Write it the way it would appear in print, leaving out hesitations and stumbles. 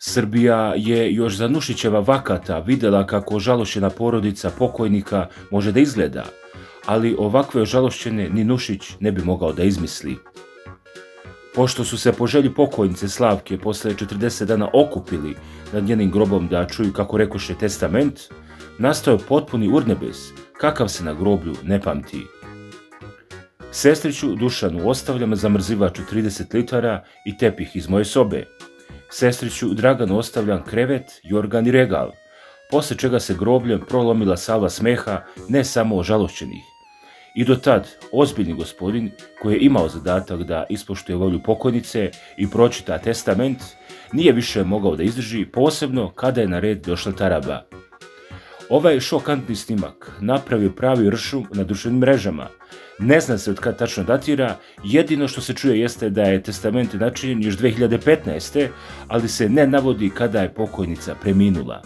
Srbija je još za Nušićeva vakata vidjela kako ožalošćena porodica pokojnika može da izgleda, ali ovakve ožalošćene ni Nušić ne bi mogao da izmisli. Pošto su se po želji pokojnice Slavke posle 40 dana okupili nad njenim grobom da čuju, kako rekoše, testament, nastao je potpuni urnebes, kakav se na groblju ne pamti. Sestriću Dušanu ostavljam zamrzivač od 30 litara i tepih iz moje sobe. Sestriću Draganu ostavljam krevet, jorgan i regal, posle čega se grobljem prolomila salva smeha ne samo ožalošćenih. I do tad ozbiljni gospodin, koji je imao zadatak da ispoštuje volju pokojnice i pročita testament, nije više mogao da izdrži, posebno kada je na red došla taraba. Ovaj šokantni snimak napravio pravi ršum na društvenim mrežama. Ne zna se od kad tačno datira, jedino što se čuje jeste da je testament načinjen još 2015. ali se ne navodi kada je pokojnica preminula.